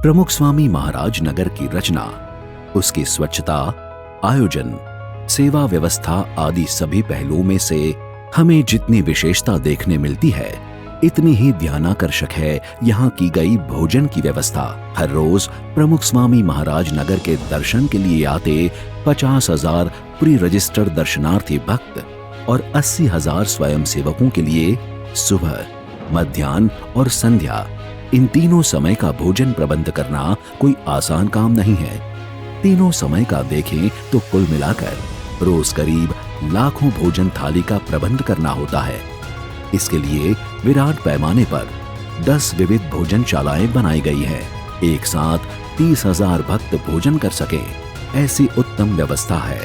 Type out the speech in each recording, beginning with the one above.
प्रमुख स्वामी महाराज नगर की रचना, उसकी स्वच्छता, आयोजन, सेवा व्यवस्था आदि सभी पहलुओं में से हमें जितनी विशेषता देखने मिलती है, इतनी ही ध्यानाकर्षक है यहाँ की गई भोजन की व्यवस्था। हर रोज प्रमुख स्वामी महाराज नगर के दर्शन के लिए आते 50,000 प्री रजिस्टर्ड दर्शनार्थी भक्त और 80,000 स्वयं सेवकों के लिए सुबह, मध्याह्न और संध्या इन तीनों समय का भोजन प्रबंध करना कोई आसान काम नहीं है। तीनों समय का देखें तो कुल मिलाकर रोज करीब लाखों भोजन थाली का प्रबंध करना होता है। इसके लिए विराट पैमाने पर 10 विविध भोजनशालाएं बनाई गई है। एक साथ 30,000 भक्त भोजन कर सके, ऐसी उत्तम व्यवस्था है।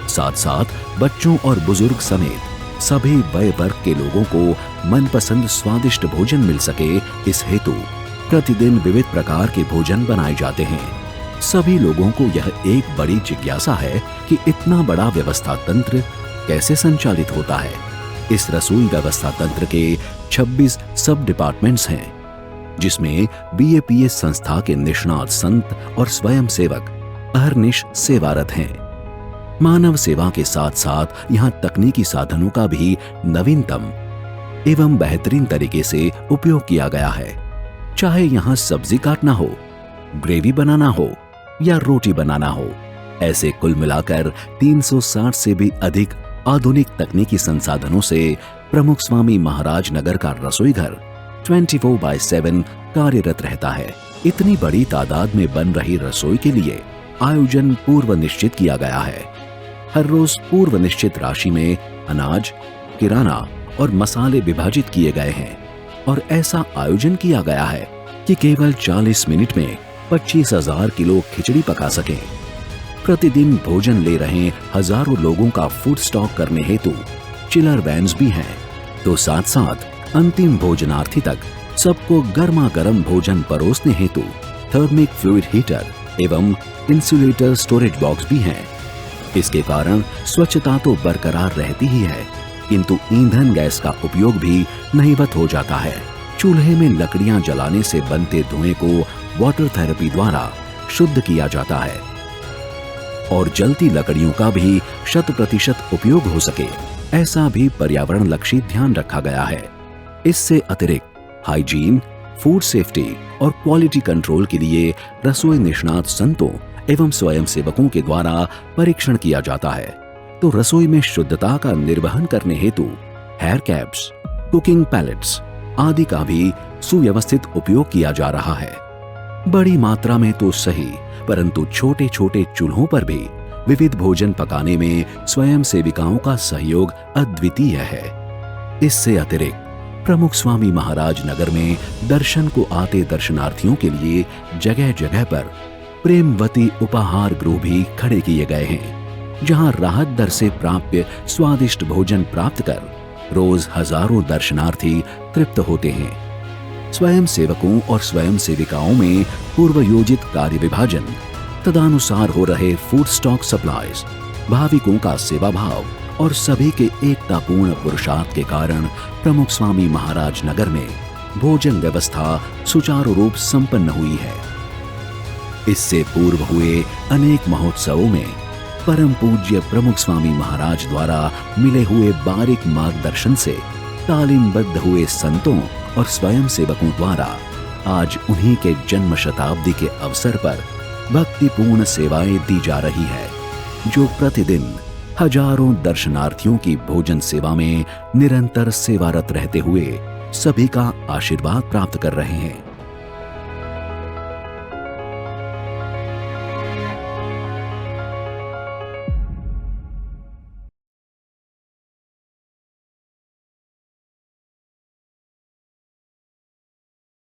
साथ साथ बच्चों और बुजुर्ग समेत सभी वय वर्ग के लोगों को मनपसंद स्वादिष्ट भोजन मिल सके, इस हेतु प्रतिदिन विविध प्रकार के भोजन बनाए जाते हैं। सभी लोगों को यह एक बड़ी जिज्ञासा है कि इतना बड़ा व्यवस्था तंत्र कैसे संचालित होता है। इस रसोई व्यवस्था तंत्र के 26 सब डिपार्टमेंट्स हैं, जिसमें BAPS संस्था के निष्णात संत और स्वयं सेवक अहर्निश सेवारत हैं। मानव सेवा के साथ साथ यहाँ तकनीकी साधनों का भी नवीनतम एवं बेहतरीन तरीके से उपयोग किया गया है। चाहे यहाँ सब्जी काटना हो, ग्रेवी बनाना हो या रोटी बनाना हो, ऐसे कुल मिलाकर 360 से भी अधिक आधुनिक तकनीकी संसाधनों से प्रमुख स्वामी महाराज नगर का रसोई घर 24/7 कार्यरत रहता है। इतनी बड़ी तादाद में बन रही रसोई के लिए आयोजन पूर्व निश्चित किया गया है। हर रोज पूर्व निश्चित राशि में अनाज, किराना और मसाले विभाजित किए गए हैं और ऐसा आयोजन किया गया है कि केवल 40 मिनट में 25,000 किलो खिचड़ी पका सकें। प्रतिदिन भोजन ले रहे हजारों लोगों का फूड स्टॉक करने हेतु चिलर वैन्स भी हैं, तो साथ साथ अंतिम भोजनार्थी तक सबको गर्मा गर्म भोजन परोसने हेतु थर्मिक फ्लूइड हीटर एवं इंसुलेटर स्टोरेज बॉक्स भी हैं। इसके कारण स्वच्छता तो बरकरार रहती ही है, किंतु ईंधन गैस का उपयोग भी नहीवत हो जाता है। चूल्हे में लकड़ियां जलाने से बनते धुएं को वाटर थेरेपी द्वारा शुद्ध किया जाता है और जलती लकड़ियों का भी 100% उपयोग हो सके, ऐसा भी पर्यावरण लक्षी ध्यान रखा गया है। इससे अतिरिक्त हाइजीन, फूड सेफ्टी और क्वालिटी कंट्रोल के लिए रसोई निष्णात संतों एवं स्वयं सेवकों के द्वारा परीक्षण किया जाता है। तो रसोई में शुद्धता का निर्वहन करने हेतु हेयर कैप्स, कुकिंग पैलेट्स आदि का भी सुव्यवस्थित उपयोग किया जा रहा है। बड़ी मात्रा में तो सही, परंतु छोटे छोटे चूल्हों पर भी विविध भोजन पकाने में स्वयं सेविकाओं का सहयोग अद्वितीय है। इससे अतिरिक्त प्रमुख स्वामी महाराज नगर में दर्शन को आते दर्शनार्थियों के लिए जगह जगह पर प्रेमवती उपहार गृह भी खड़े किए गए हैं, जहां राहत दर से प्राप्य स्वादिष्ट भोजन प्राप्त कर रोज हजारों दर्शनार्थी तृप्त होते हैं। स्वयं सेवकों और स्वयं सेविकाओं में पूर्व योजित कार्य विभाजन, तदानुसार हो रहे फूड स्टॉक सप्लाईज, भाविकों का सेवा भाव और सभी के एकतापूर्ण पुरुषार्थ के कारण प्रमुख स्वामी महाराज नगर में भोजन व्यवस्था सुचारू रूप संपन्न हुई है। इससे पूर्व हुए अनेक महोत्सवों में परम पूज्य प्रमुख स्वामी महाराज द्वारा मिले हुए बारीक मार्गदर्शन से तालीमबद्ध हुए संतों और स्वयं सेवकों द्वारा आज उन्हीं के जन्म शताब्दी के अवसर पर भक्तिपूर्ण सेवाएं दी जा रही है, जो प्रतिदिन हजारों दर्शनार्थियों की भोजन सेवा में निरंतर सेवारत रहते हुए सभी का आशीर्वाद प्राप्त कर रहे हैं।